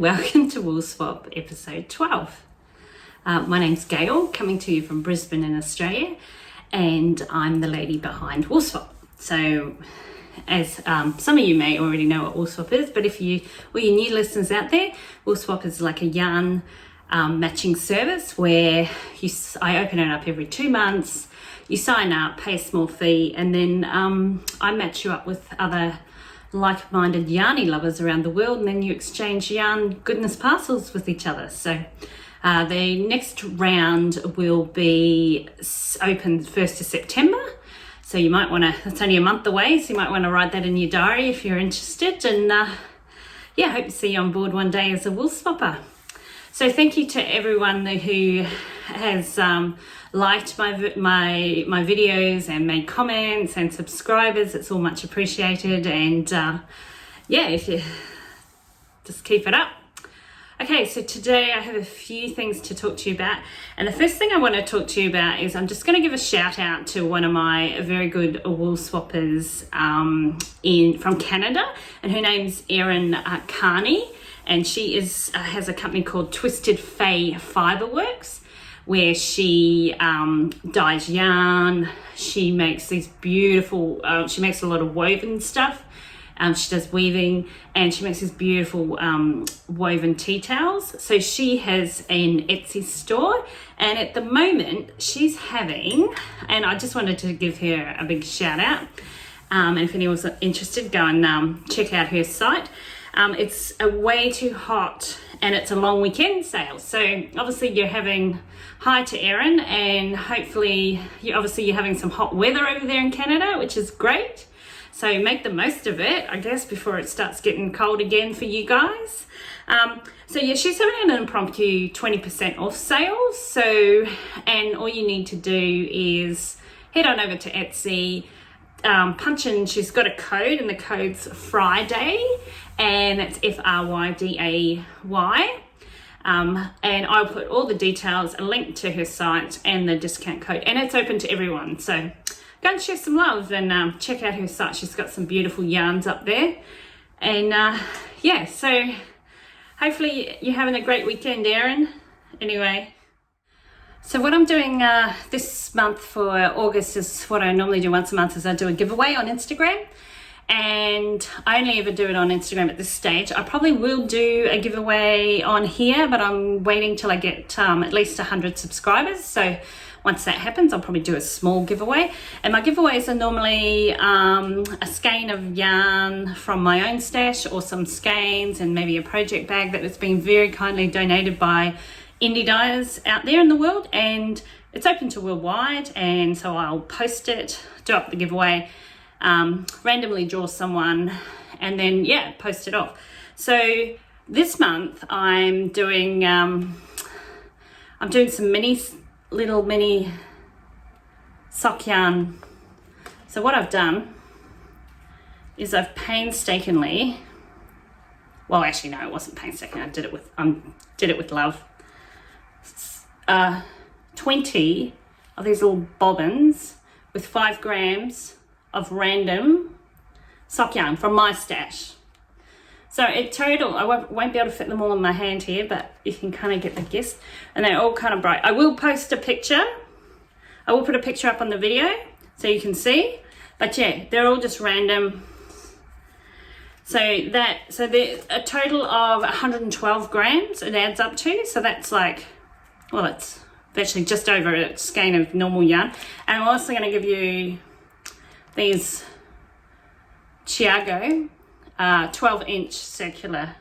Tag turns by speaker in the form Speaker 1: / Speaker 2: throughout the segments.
Speaker 1: welcome to Wool Swap episode 12. My name's Gail, coming to you from Brisbane in Australia, and I'm the lady behind Wool Swap. So as some of you may already know what Wool Swap is, but if you new listeners out there, Wool Swap is like a yarn matching service where I open it up every 2 months. You sign up, pay a small fee, and then I match you up with other like-minded yarny lovers around the world, and then you exchange yarn goodness parcels with each other. So the next round will be open 1st of September. So you might want to, it's only a month away, so you might want to write that in your diary if you're interested. And yeah, hope to see you on board one day as a wool swapper. So thank you to everyone who has liked my videos and made comments and subscribers. It's all much appreciated, and yeah, if you just keep it up. Okay, so today I have a few things to talk to you about, and the first thing I want to talk to you about is I'm just going to give a shout out to one of my very good wool swappers from Canada, and her name's Erin Carney, and she has a company called Twisted Fae Fiberworks, where she dyes yarn. She makes these beautiful, she makes a lot of woven stuff. She does weaving, and she makes these beautiful woven tea towels. So she has an Etsy store, and at the moment she's having, and I just wanted to give her a big shout out. And if anyone's interested, go and check out her site. It's a way too hot, and it's a long weekend sale. So obviously you're having, hi to Erin, and hopefully you're having some hot weather over there in Canada, which is great. So make the most of it, I guess, before it starts getting cold again for you guys. So yeah, she's having an impromptu 20% off sale. So, and all you need to do is head on over to Etsy, punch in, she's got a code, and the code's Friday, and it's FRYDAY. And I'll put all the details, a link to her site and the discount code, and it's open to everyone. So go and share some love and check out her site. She's got some beautiful yarns up there. And yeah, so hopefully you're having a great weekend, Erin. Anyway, so what I'm doing this month for August is what I normally do once a month, is I do a giveaway on Instagram. And I only ever do it on Instagram at this stage. I probably will do a giveaway on here, but I'm waiting till I get at least 100 subscribers. So once that happens, I'll probably do a small giveaway. And my giveaways are normally a skein of yarn from my own stash, or some skeins, and maybe a project bag that has been very kindly donated by indie dyers out there in the world. And it's open to worldwide, and so I'll post it, do up the giveaway, randomly draw someone, and then yeah, post it off. So this month I'm doing some little mini sock yarn. So what I've done is I've painstakingly, well actually no, it wasn't painstaking, I did it with love. 20 of these little bobbins with 5 grams of random sock yarn from my stash. So in total, I won't be able to fit them all in my hand here, but you can kind of get the gist. And they're all kind of bright. I will post a picture. I will put a picture up on the video so you can see. But yeah, they're all just random. So there's a total of 112 grams it adds up to. So that's like, well, it's virtually just over a skein of normal yarn. And I'm also going to give you these Chiago 12-inch circular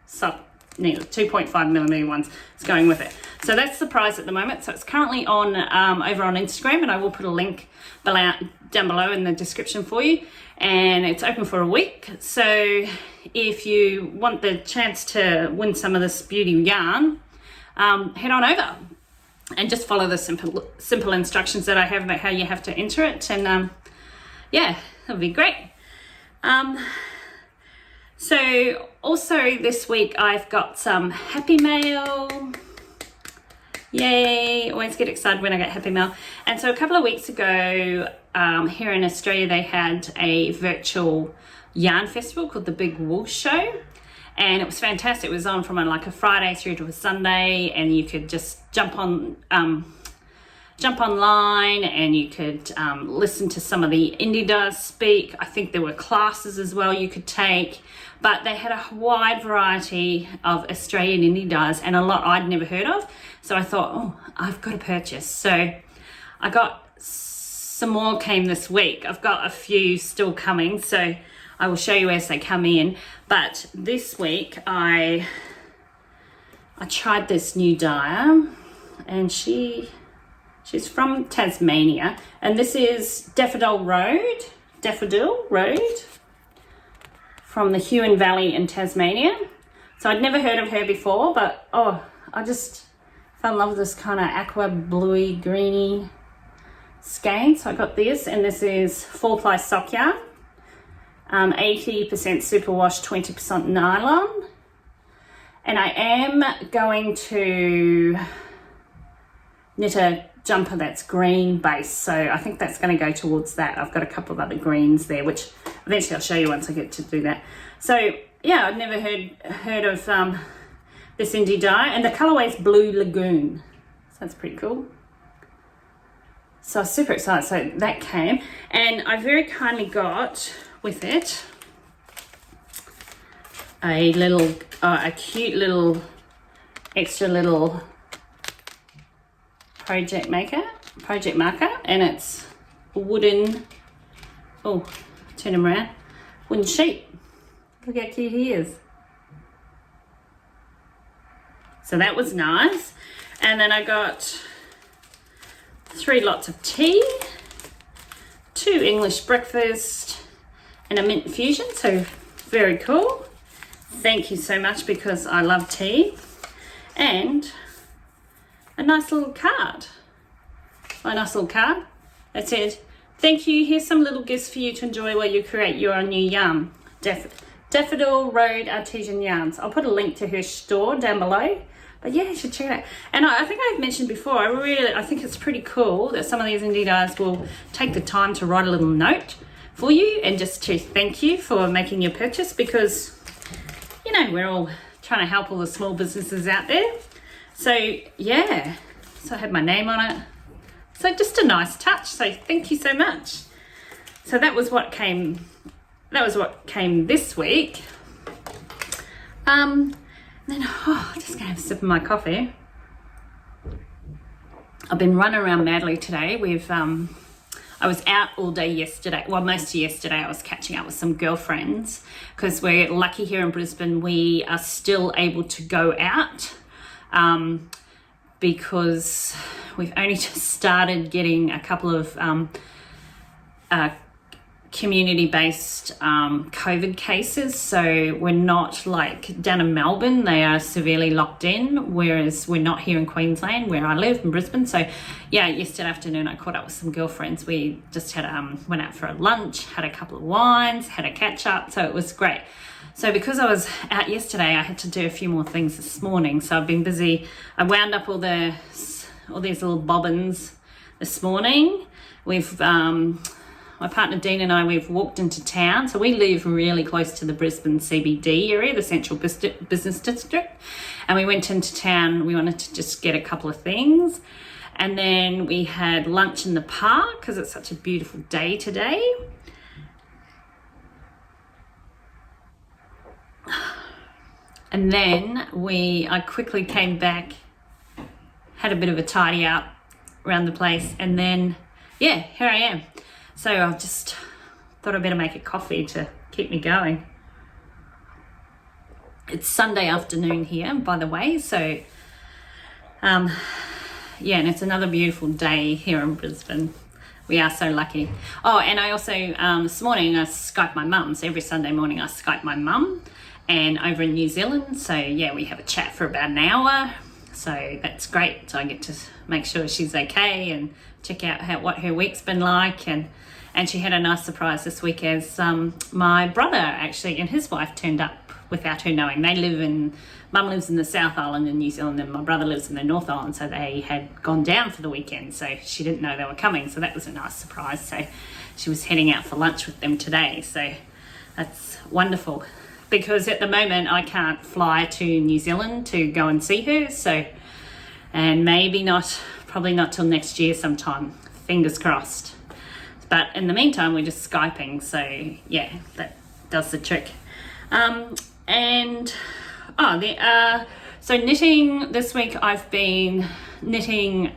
Speaker 1: sock needle, 2.5 millimeter ones. It's going with it. So that's the price at the moment. So it's currently on over on Instagram, and I will put a link down below in the description for you. And it's open for a week. So if you want the chance to win some of this beauty yarn, head on over and just follow the simple instructions that I have about how you have to enter it. And yeah, that'll be great. So also this week I've got some Happy Mail. Yay, always get excited when I get Happy Mail. And so a couple of weeks ago here in Australia, they had a virtual yarn festival called the Big Wool Show. and it was fantastic. It was on from like a Friday through to a Sunday, and you could just jump online and you could listen to some of the indie divers speak. I think there were classes as well you could take, but they had a wide variety of Australian indie divers and a lot I'd never heard of. So I thought, oh, I've got to purchase. So I got some more came this week. I've got a few still coming, so I will show you as they come in. But this week I tried this new dyer, and she's from Tasmania, and this is Daffodil Road from the Huon Valley in Tasmania. So I'd never heard of her before, but oh, I just fell in love with this kind of aqua bluey greeny skein. So I got this, and this is 4-ply sock yarn, 80% superwash, 20% nylon, and I am going to knit a jumper that's green base, so I think that's going to go towards that. I've got a couple of other greens there, which eventually I'll show you once I get to do that. So yeah, I'd never heard of this indie dye, and the colorway is Blue Lagoon, so that's pretty cool. So I was super excited. So that came, and I very kindly got with it a cute little extra little project marker, and it's wooden, oh, turn him around, wooden sheet. Look how cute he is. So that was nice. And then I got 3 lots of tea, 2 English breakfast, and a mint infusion. So very cool. Thank you so much, because I love tea. And a nice little card. That said, thank you, here's some little gifts for you to enjoy while you create your new yarn. Daffodil Road Artesian Yarns. I'll put a link to her store down below. But yeah, you should check it out. And I think I've mentioned before, I think it's pretty cool that some of these indie dyers will take the time to write a little note for you and just to thank you for making your purchase, because, you know, we're all trying to help all the small businesses out there. So yeah, so I had my name on it. So just a nice touch. So thank you so much. So that was what came this week. Then just gonna have a sip of my coffee. I've been running around madly today. I was out all day yesterday. Well, most of yesterday I was catching up with some girlfriends, because we're lucky here in Brisbane. We are still able to go out because we've only just started getting a couple of community-based COVID cases. So we're not like down in Melbourne, they are severely locked in, whereas we're not here in Queensland where I live in Brisbane. So yeah, yesterday afternoon I caught up with some girlfriends. We just had went out for a lunch, had a couple of wines, had a catch up, so it was great. So because I was out yesterday, I had to do a few more things this morning, so I've been busy. I wound up all these little bobbins this morning. We've my partner Dean and I, we've walked into town. So we live really close to the Brisbane CBD area, the Central Business District. And we went into town. We wanted to just get a couple of things. And then we had lunch in the park because it's such a beautiful day today. And then I quickly came back, had a bit of a tidy up around the place. And then, yeah, here I am. So I just thought I'd better make a coffee to keep me going. It's Sunday afternoon here, by the way. So, yeah, and it's another beautiful day here in Brisbane. We are so lucky. Oh, and I also, this morning I Skyped my mum. So every Sunday morning I Skype my mum, and over in New Zealand. So yeah, we have a chat for about an hour. So that's great. So I get to make sure she's okay and check out what her week's been like. And she had a nice surprise this week as my brother actually and his wife turned up without her knowing. Mum lives in the South Island in New Zealand and my brother lives in the North Island, so they had gone down for the weekend, so she didn't know they were coming, so that was a nice surprise. So she was heading out for lunch with them today, so that's wonderful. because at the moment I can't fly to New Zealand to go and see her. So, and probably not till next year sometime. Fingers crossed. But in the meantime, we're just Skyping. So yeah, that does the trick. So knitting this week, I've been knitting.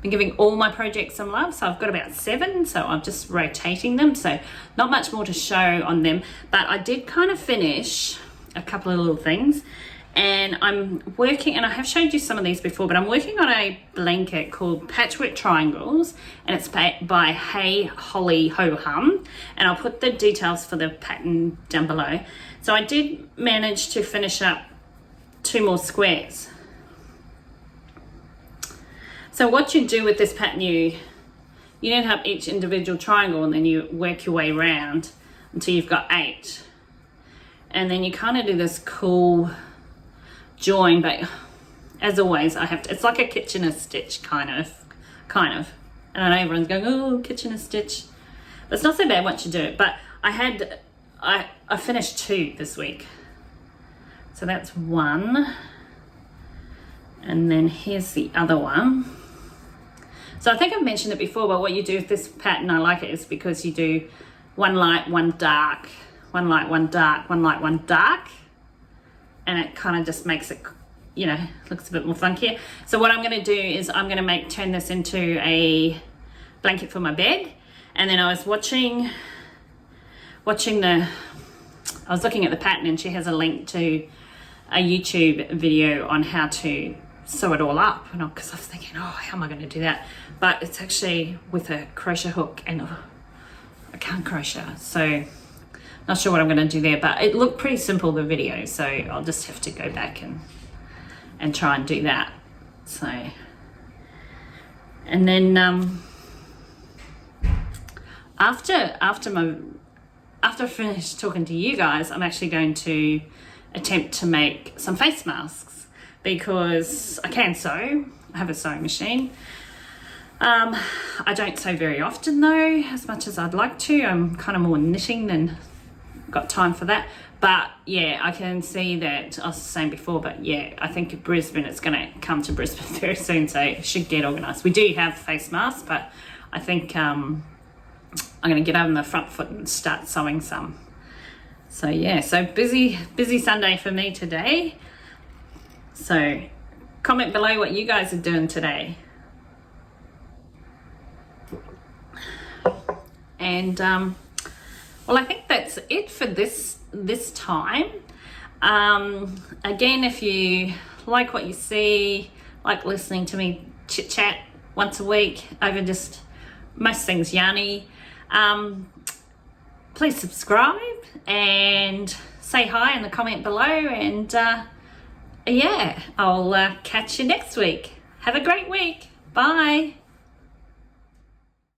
Speaker 1: Been giving all my projects some love, so I've got about 7, so I'm just rotating them, so not much more to show on them, but I did kind of finish a couple of little things, and I'm working, and I have showed you some of these before, but I'm working on a blanket called Patchwork Triangles, and it's by Hey Holly Ho Hum, and I'll put the details for the pattern down below. So I did manage to finish up 2 more squares. So what you do with this pattern, you knit up each individual triangle, and then you work your way around until you've got 8. And then you kind of do this cool join, but as always, it's like a Kitchener stitch, kind of. And I know everyone's going, oh, Kitchener stitch. But it's not so bad once you do it. But I finished 2 this week. So that's 1. And then here's the other one. So I think I've mentioned it before, but what you do with this pattern, I like it, is because you do 1 light, 1 dark, 1 light, 1 dark, 1 light, 1 dark. And it kind of just makes it, looks a bit more funkier. So what I'm going to do is I'm going to turn this into a blanket for my bed. And then I was looking at the pattern, and she has a link to a YouTube video on how to sew it all up, and because I was thinking, oh, how am I going to do that? But it's actually with a crochet hook, and I can't crochet, so not sure what I'm going to do there, but it looked pretty simple, the video, so I'll just have to go back and try and do that. So, and then after I finish talking to you guys, I'm actually going to attempt to make some face masks, because I can sew. I have a sewing machine. I don't sew very often though, as much as I'd like to. I'm kind of more knitting than got time for that. But yeah, I can see that, I was saying before, but yeah, I think Brisbane, it's going to come to Brisbane very soon, so it should get organised. We do have face masks, but I think I'm going to get on the front foot and start sewing some. So yeah, so busy Sunday for me today. So comment below what you guys are doing today. And well, I think that's it for this time. Again, if you like what you see, like listening to me chit chat once a week over just most things yarny, please subscribe and say hi in the comment below, and yeah, I'll catch you next week. Have a great week. Bye.